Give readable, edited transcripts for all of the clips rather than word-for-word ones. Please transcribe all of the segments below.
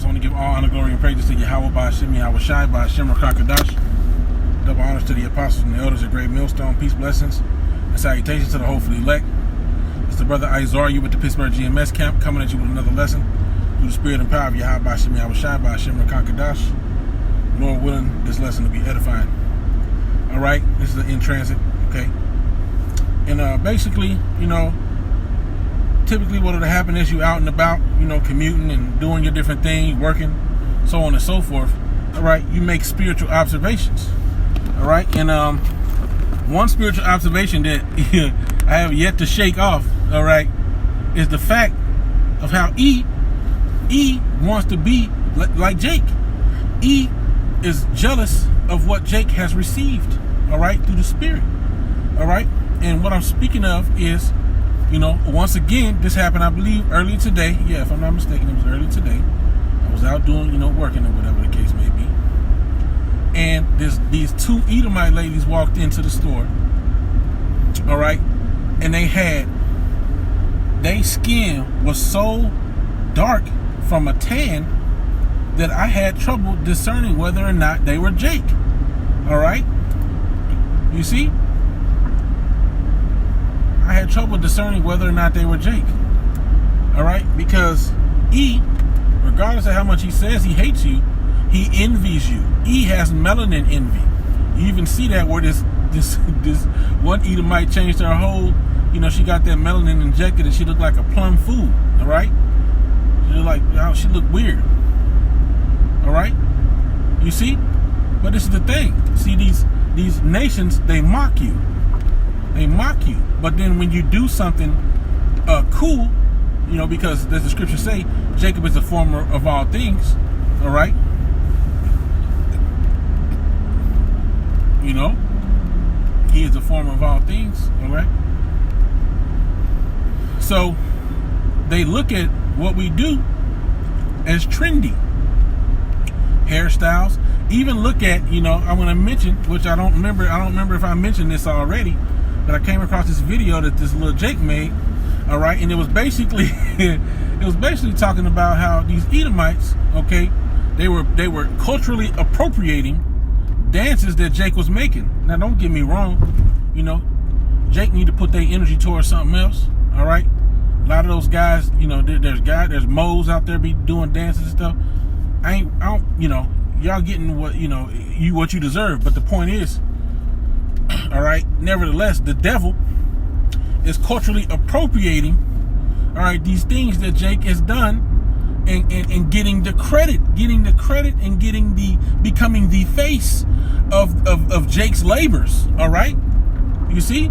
foremost, I want to give all honor, glory, and praises to Yahweh by Hashem, Yahweh Shai by Hashem Rakakadash. Double honors to the apostles and the elders of Great Millstone. Peace, blessings, and salutations to the hopefully elect. It's the brother Izar, you with the Pittsburgh GMS camp, coming at you with another lesson through the spirit and power of Yahweh by Hashem, Yahweh Shai by Hashem Rakakadash. Lord willing, this lesson will be edifying. All right, this is the in transit, okay? And basically, typically what'll happen is you out and about, commuting and doing your different thing, working, so on and so forth. All right, you make spiritual observations. All right, and one spiritual observation that I have yet to shake off, all right, is the fact of how E wants to be like Jake. E is jealous of what Jake has received, all right, through the Spirit. All right, and what I'm speaking of is, once again, this happened, I believe, early today. Yeah, if I'm not mistaken, it was early today. I was out doing, working or whatever the case may be. And these two Edomite ladies walked into the store. All right, and their skin was so dark from a tan that I had trouble discerning whether or not they were Jake. All right, you see? I had trouble discerning whether or not they were Jake. All right, because E, regardless of how much he says he hates you, he envies you. E has melanin envy. You even see that where this one Edomite changed her whole, she got that melanin injected and she looked like a plum fool. All right, she looked weird. All right, you see, but this is the thing. See, these nations, they mock you. They mock you. But then when you do something cool, because as the scriptures say, Jacob is the former of all things, all right? He is the former of all things, all right? So they look at what we do as trendy. Hairstyles. Even look at, I want to mention, which I don't remember if I mentioned this already, but I came across this video that this little Jake made, all right, and it was basically talking about how these Edomites, okay, they were culturally appropriating dances that Jake was making. Now, don't get me wrong, Jake need to put their energy towards something else, all right. A lot of those guys, there's moles out there be doing dances and stuff. I don't, y'all getting what what you deserve, but the point is, all right, nevertheless, the devil is culturally appropriating, all right, these things that Jake has done and getting the credit and becoming the face of Jake's labors, all right? You see,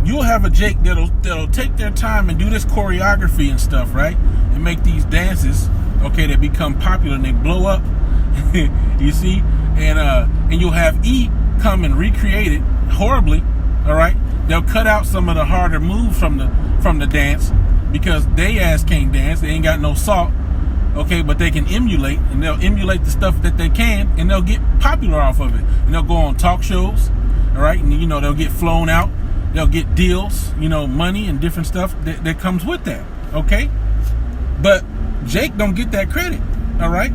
you'll have a Jake that'll take their time and do this choreography and stuff, right? And make these dances, okay, that become popular and they blow up. You see, and you'll have E come and recreate it horribly, all right? They'll cut out some of the harder moves from the dance because they ass can't dance. They ain't got no salt, okay? But they can emulate, and they'll emulate the stuff that they can, and they'll get popular off of it. And they'll go on talk shows, all right? And they'll get flown out. They'll get deals, money and different stuff that comes with that, okay? But Jake don't get that credit, all right?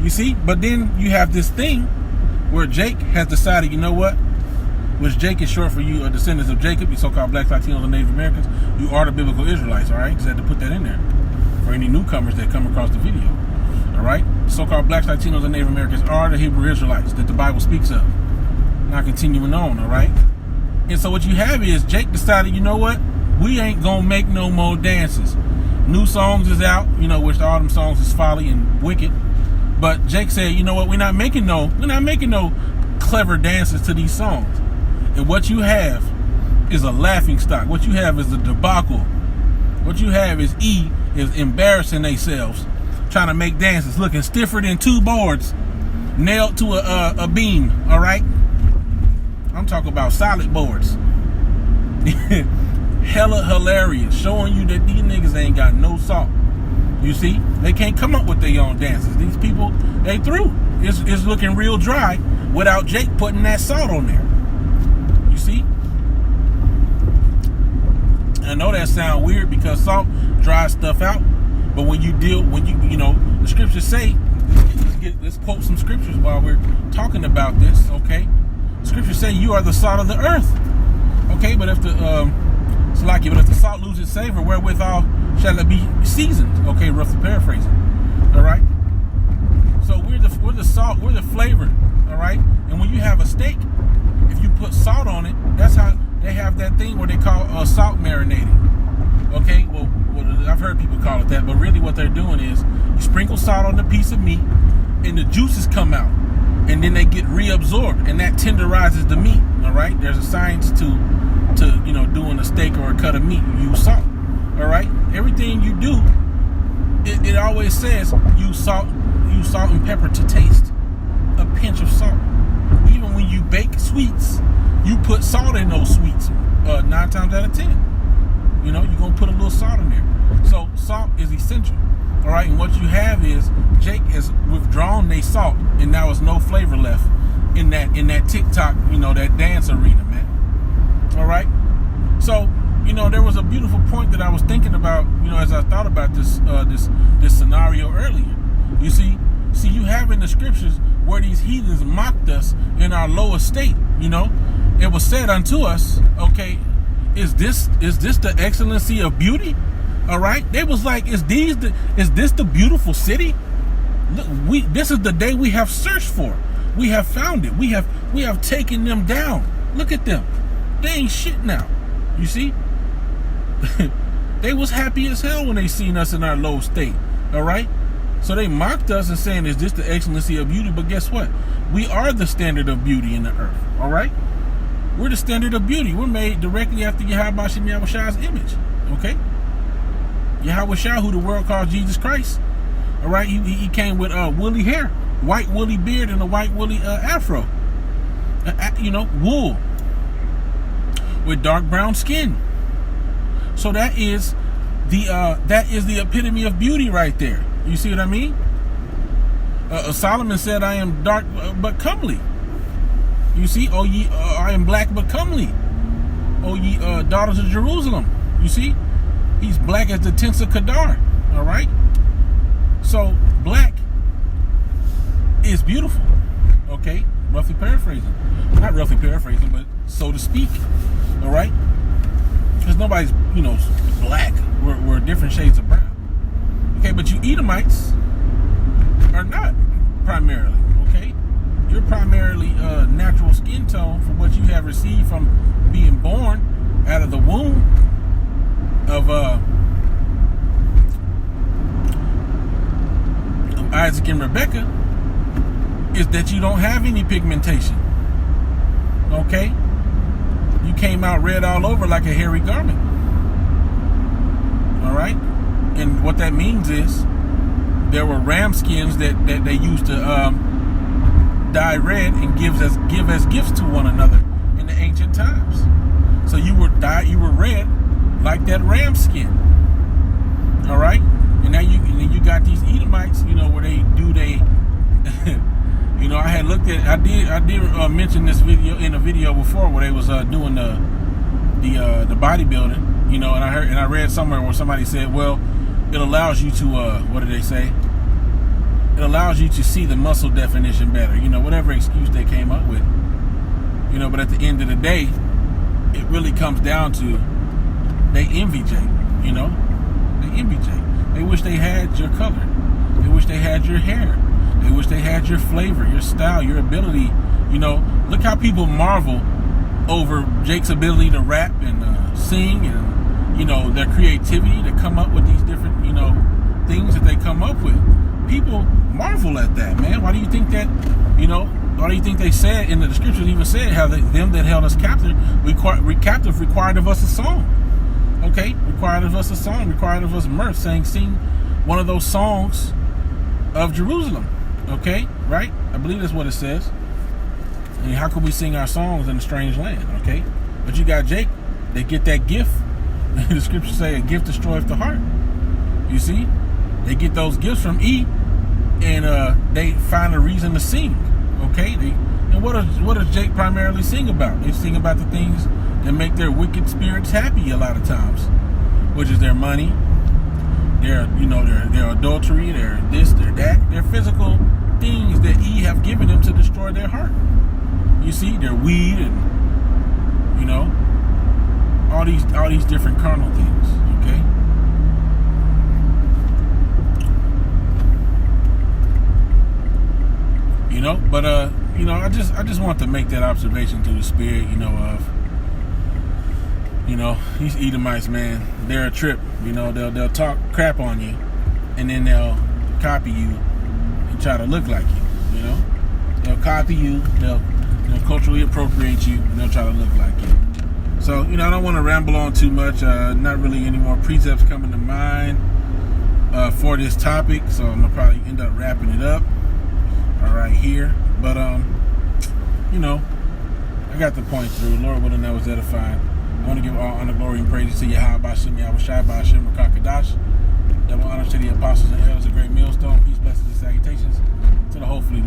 You see? But then you have this thing where Jake has decided, which Jake is short for you, descendants of Jacob, you so-called blacks, Latinos, and Native Americans, you are the biblical Israelites, all right? Because I had to put that in there for any newcomers that come across the video, all right? So-called blacks, Latinos, and Native Americans are the Hebrew Israelites that the Bible speaks of. Now continuing on, all right? And so what you have is Jake decided, we ain't going to make no more dances. New songs is out, which all them songs is folly and wicked. But Jake said, we're not making no clever dances to these songs. And what you have is a laughing stock. What you have is a debacle. What you have is E is embarrassing themselves, trying to make dances, looking stiffer than two boards nailed to a beam, all right? I'm talking about solid boards. Hella hilarious, showing you that these niggas ain't got no salt. You see, they can't come up with their own dances. These people, they through. It's looking real dry without Jake putting that salt on there. You see? I know that sounds weird because salt dries stuff out. But when you the scriptures say, let's quote some scriptures while we're talking about this, okay? Scriptures say you are the salt of the earth, okay? But if the salt loses its savor, wherewithal shall it be seasoned? Okay, roughly paraphrasing. All right. So we're the salt, we're the flavor. All right. And when you have a steak, if you put salt on it, that's how they have that thing where they call salt marinating. Okay. Well, I've heard people call it that, but really what they're doing is you sprinkle salt on the piece of meat, and the juices come out, and then they get reabsorbed, and that tenderizes the meat. All right. There's a science to doing a steak or a cut of meat. You use salt. All right. Everything you do, it always says use salt and pepper to taste. A pinch of salt. Even when you bake sweets, you put salt in those sweets. 9 times out of 10, you're gonna put a little salt in there. So salt is essential. All right. And what you have is Jake has withdrawn their salt, and now there's no flavor left in that TikTok, that dance arena, man. All right. So, there was a beautiful point that I was thinking about, as I thought about this scenario earlier. You see, you have in the scriptures where these heathens mocked us in our low estate. It was said unto us, okay, is this the excellency of beauty? All right. They was like, is this the beautiful city? Look, this is the day we have searched for. We have found it. We have taken them down. Look at them. They ain't shit now. You see? They was happy as hell when they seen us in our low state. All right? So they mocked us and saying, is this the excellency of beauty? But guess what? We are the standard of beauty in the earth. All right? We're the standard of beauty. We're made directly after Yahweh Shem Yahushai's image. Okay? Yahweh Shah, who the world calls Jesus Christ. All right? He came with woolly hair, white woolly beard, and a white woolly afro. Wool. With dark brown skin. So that is the epitome of beauty right there. You see what I mean? Solomon said, I am dark but comely. You see? Oh, ye, I am black but comely. Oh, ye daughters of Jerusalem. You see? He's black as the tents of Kedar. All right? So, black is beautiful. Okay? Roughly paraphrasing. Not roughly paraphrasing, but so to speak. All right? Because nobody's, black. We're different shades of brown. Okay, but you Edomites are not primarily, okay? You're primarily natural skin tone for what you have received from being born out of the womb of Isaac and Rebecca, is that you don't have any pigmentation. Okay? You came out red all over like a hairy garment. All right? And what that means is there were ram skins that they used to dye red and give as gifts to one another in the ancient times. So you were red like that ram skin. All right? And now you got these Edomites, where I did mention this video in a video before where they was doing the bodybuilding, and I read somewhere where somebody said, well, it allows you to what did they say? It allows you to see the muscle definition better, whatever excuse they came up with, but at the end of the day, it really comes down to they envy Jake, they envy Jake. They wish they had your color. They wish they had your hair. They wish they had your flavor, your style, your ability. Look how people marvel over Jake's ability to rap and sing and, their creativity to come up with these different, things that they come up with. People marvel at that, man. Why do you think that, why do you think they said, in the scriptures even said, how them that held us captive required of us a song. Okay? Required of us a song, required of us mirth, saying, sing one of those songs of Jerusalem. Okay? Right? I believe that's what it says. And how could we sing our songs in a strange land? Okay? But you got Jake. They get that gift. The scriptures say a gift destroyeth the heart. You see? They get those gifts from E, and they find a reason to sing. Okay? And what does Jake primarily sing about? They sing about the things that make their wicked spirits happy a lot of times, which is their money, They're adultery, they're this, they're that. They're physical things that Eve have given them to destroy their heart. You see, they're weed and all these different carnal things. Okay. But I just want to make that observation through the spirit, these Edomites, man, they're a trip. They'll talk crap on you, and then they'll copy you and try to look like you. They'll copy you, they'll culturally appropriate you, and they'll try to look like you. So, I don't want to ramble on too much. Not really any more precepts coming to mind for this topic, so I'm gonna probably end up wrapping it up. All right, here, but I got the point through. Lord willing, that was edifying. I want to give all honor, glory, and praise to Yahweh, Bashem, Yahweh Shai, Bashem, Rakakadash. Double honor to the apostles and elders of Great Millstone. Peace, blessings, and salutations to the hopefully